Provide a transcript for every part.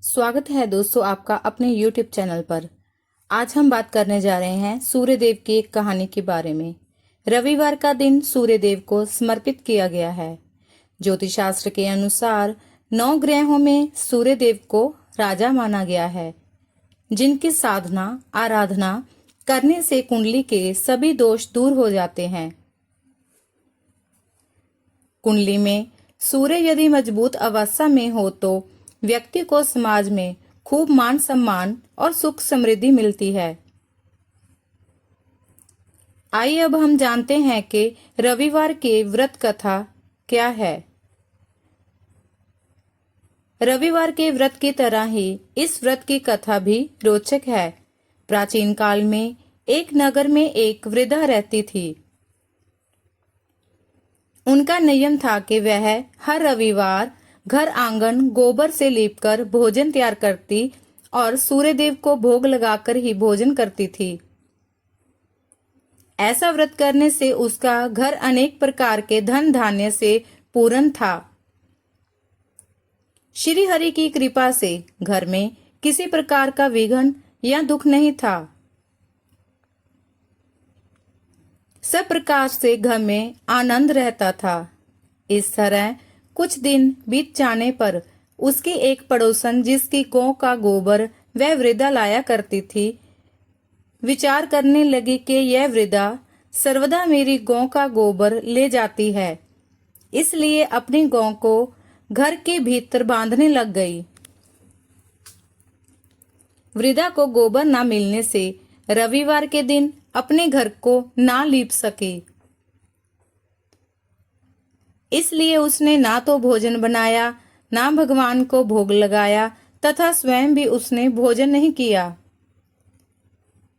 स्वागत है दोस्तों आपका अपने YouTube चैनल पर। आज हम बात करने जा रहे हैं सूर्यदेव की एक कहानी के बारे में। रविवार का दिन सूर्यदेव को समर्पित किया गया है। ज्योतिष शास्त्र के अनुसार 9 ग्रहों में सूर्यदेव को राजा माना गया है, जिनकी साधना आराधना करने से कुंडली के सभी दोष दूर हो जाते हैं। कुंडली में सूर्य यदि मजबूत अवस्था में हो तो व्यक्ति को समाज में खूब मान सम्मान और सुख समृद्धि मिलती है। आइए अब हम जानते हैं कि रविवार के व्रत कथा क्या है। रविवार के व्रत की तरह ही इस व्रत की कथा भी रोचक है। प्राचीन काल में एक नगर में एक वृद्धा रहती थी। उनका नियम था कि वह हर रविवार घर आंगन गोबर से लीपकर भोजन तैयार करती और सूर्यदेव को भोग लगाकर ही भोजन करती थी। ऐसा व्रत करने से उसका घर अनेक प्रकार के धन धान्य से पूर्ण था। श्री हरि की कृपा से घर में किसी प्रकार का विघ्न या दुख नहीं था। सब प्रकार से घर में आनंद रहता था। इस तरह कुछ दिन बीत जाने पर उसकी एक पड़ोसन, जिसकी गौ का गोबर वह वृद्धा लाया करती थी, विचार करने लगी कि यह वृद्धा सर्वदा मेरी गौ का गोबर ले जाती है, इसलिए अपनी गौ को घर के भीतर बांधने लग गई। वृद्धा को गोबर न मिलने से रविवार के दिन अपने घर को ना लीप सकी, इसलिए उसने ना तो भोजन बनाया, ना भगवान को भोग लगाया तथा स्वयं भी उसने भोजन नहीं किया।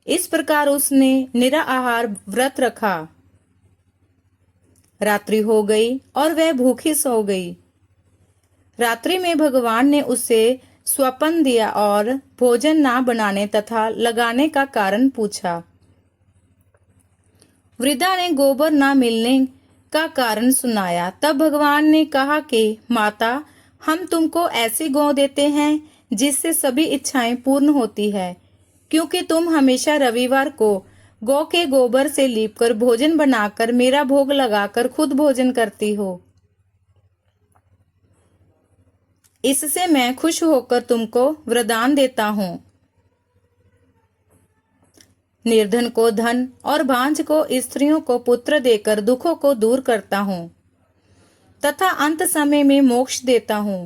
इस प्रकार उसने निराहार व्रत रखा। रात्रि हो गई और वह भूखी सो गई। रात्रि में भगवान ने उसे स्वप्न दिया और भोजन ना बनाने तथा लगाने का कारण पूछा। वृद्धा ने गोबर ना मिलने का कारण सुनाया। तब भगवान ने कहा कि माता, हम तुमको ऐसी गौ देते हैं जिससे सभी इच्छाएं पूर्ण होती है, क्योंकि तुम हमेशा रविवार को गौ के गोबर से लीपकर भोजन बनाकर मेरा भोग लगाकर खुद भोजन करती हो। इससे मैं खुश होकर तुमको वरदान देता हूँ। निर्धन को धन और बांझ को स्त्रियों को पुत्र देकर दुखों को दूर करता हूँ तथा अंत समय में मोक्ष देता हूँ।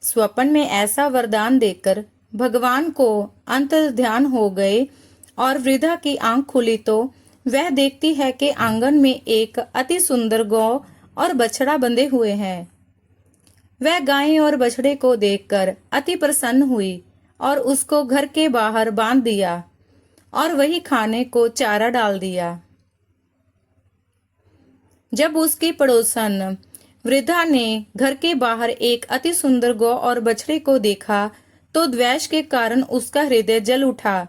स्वप्न में ऐसा वरदान देकर भगवान को अंतर्ध्यान हो गए और वृद्धा की आंख खुली तो वह देखती है कि आंगन में एक अति सुंदर गौ और बछड़ा बंधे हुए हैं। वह गाय और बछड़े को देखकर अति प्रसन्न हुई और उसको घर के बाहर बांध दिया और वही खाने को चारा डाल दिया। जब उसकी पड़ोसन वृद्धा ने घर के बाहर एक अति सुंदर गौ और बछड़े को देखा तो द्वेष के कारण उसका हृदय जल उठा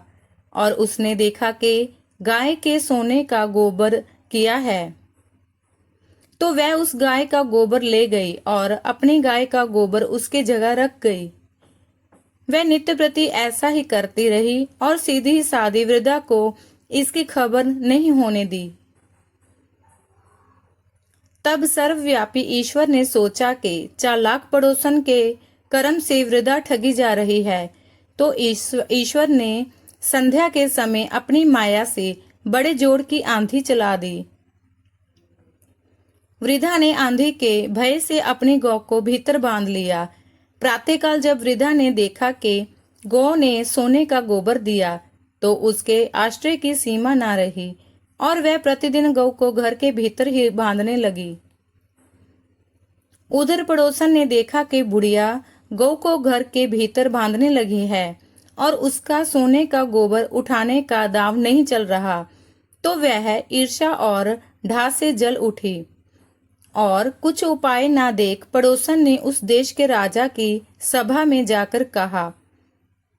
और उसने देखा कि गाय के सोने का गोबर किया है, तो वह उस गाय का गोबर ले गई और अपनी गाय का गोबर उसके जगह रख गई। वह नित्य प्रति ऐसा ही करती रही और सीधी सादी वृद्धा को इसकी खबर नहीं होने दी। तब सर्वव्यापी ईश्वर ने सोचा कि चालाक पड़ोसन के कर्म से वृद्धा ठगी जा रही है, तो ईश्वर ने संध्या के समय अपनी माया से बड़े जोर की आंधी चला दी। वृद्धा ने आंधी के भय से अपनी गौ को भीतर बांध लिया। प्रातःकाल जब वृद्धा ने देखा कि गौ ने सोने का गोबर दिया तो उसके आश्चर्य की सीमा न रही और वह प्रतिदिन गौ को घर के भीतर ही बांधने लगी। उधर पड़ोसन ने देखा कि बुढ़िया गौ को घर के भीतर बांधने लगी है और उसका सोने का गोबर उठाने का दांव नहीं चल रहा, तो वह ईर्ष्या और ढा से जल उठी और कुछ उपाय ना देख पड़ोसन ने उस देश के राजा की सभा में जाकर कहा,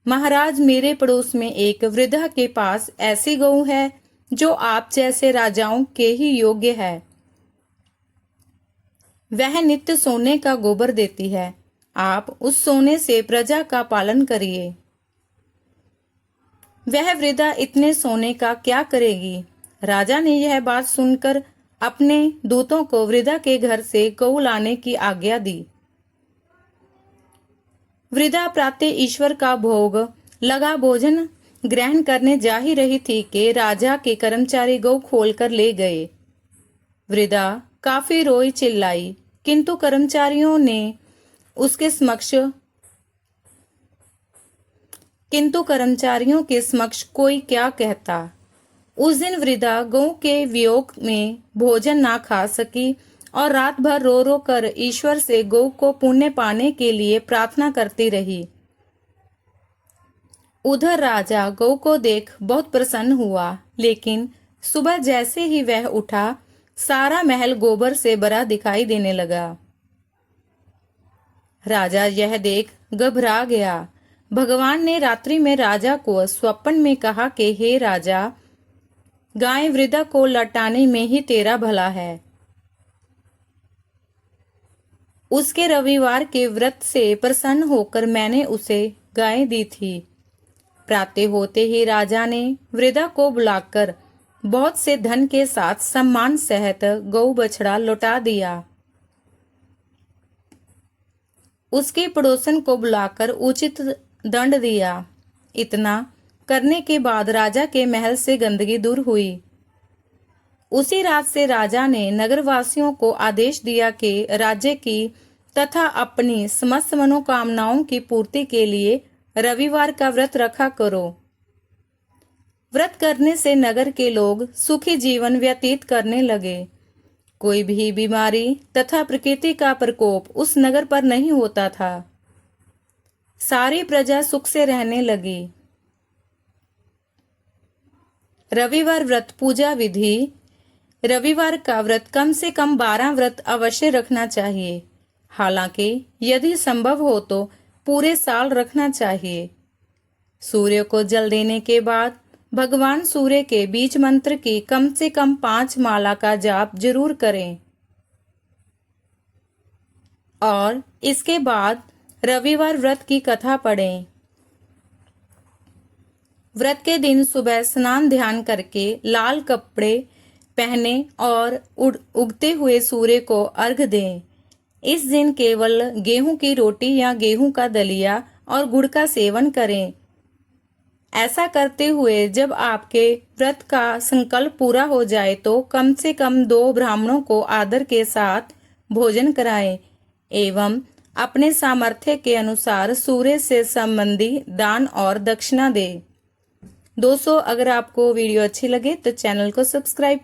महाराज, मेरे पड़ोस में एक वृद्धा के पास ऐसी गौ है जो आप जैसे राजाओं के ही योग्य है। वह नित्य सोने का गोबर देती है आप उस सोने से प्रजा का पालन करिए। वह वृद्धा इतने सोने का क्या करेगी? राजा ने यह बात सुनकर अपने दूतों को वृद्धा के घर से गऊ लाने की आज्ञा दी। वृद्धा प्रातः ईश्वर का भोग लगा भोजन ग्रहण करने जा ही रही थी कि राजा के कर्मचारी गऊ खोलकर ले गए। वृद्धा काफी रोई चिल्लाई, किंतु कर्मचारियों ने कर्मचारियों के समक्ष कोई क्या कहता। उस दिन वृद्धा गऊ के वियोग में भोजन ना खा सकी और रात भर रो रो कर ईश्वर से गऊ को पुण्य पाने के लिए प्रार्थना करती रही। उधर राजा गऊ को देख बहुत प्रसन्न हुआ, लेकिन सुबह जैसे ही वह उठा, सारा महल गोबर से भरा दिखाई देने लगा। राजा यह देख घबरा गया। भगवान ने रात्रि में राजा को स्वप्न में कहा कि हे राजा, गाय वृद्धा को लौटाने में ही तेरा भला है। उसके रविवार के व्रत से प्रसन्न होकर मैंने उसे गाय दी थी। प्रातः होते ही राजा ने वृद्धा को बुलाकर बहुत से धन के साथ सम्मान सहित गौ बछड़ा लौटा दिया। उसके पड़ोसन को बुलाकर उचित दंड दिया। इतना करने के बाद राजा के महल से गंदगी दूर हुई। उसी रात से राजा ने नगरवासियों को आदेश दिया कि राज्य की तथा अपनी समस्त मनोकामनाओं की पूर्ति के लिए रविवार का व्रत रखा करो। व्रत करने से नगर के लोग सुखी जीवन व्यतीत करने लगे। कोई भी बीमारी तथा प्रकृति का प्रकोप उस नगर पर नहीं होता था। सारी प्रजा सुख से रहने लगी। रविवार व्रत पूजा विधि। रविवार का व्रत कम से कम 12 व्रत अवश्य रखना चाहिए। हालांकि यदि संभव हो तो पूरे साल रखना चाहिए। सूर्य को जल देने के बाद भगवान सूर्य के बीज मंत्र की कम से कम 5 माला का जाप जरूर करें और इसके बाद रविवार व्रत की कथा पढ़ें। व्रत के दिन सुबह स्नान ध्यान करके लाल कपड़े पहने और उगते हुए सूर्य को अर्घ दें। इस दिन केवल गेहूं की रोटी या गेहूं का दलिया और गुड़ का सेवन करें। ऐसा करते हुए जब आपके व्रत का संकल्प पूरा हो जाए तो कम से कम 2 ब्राह्मणों को आदर के साथ भोजन कराएं एवं अपने सामर्थ्य के अनुसार सूर्य से संबंधी दान और दक्षिणा दें। दोस्तों, अगर आपको वीडियो अच्छी लगे तो चैनल को सब्सक्राइब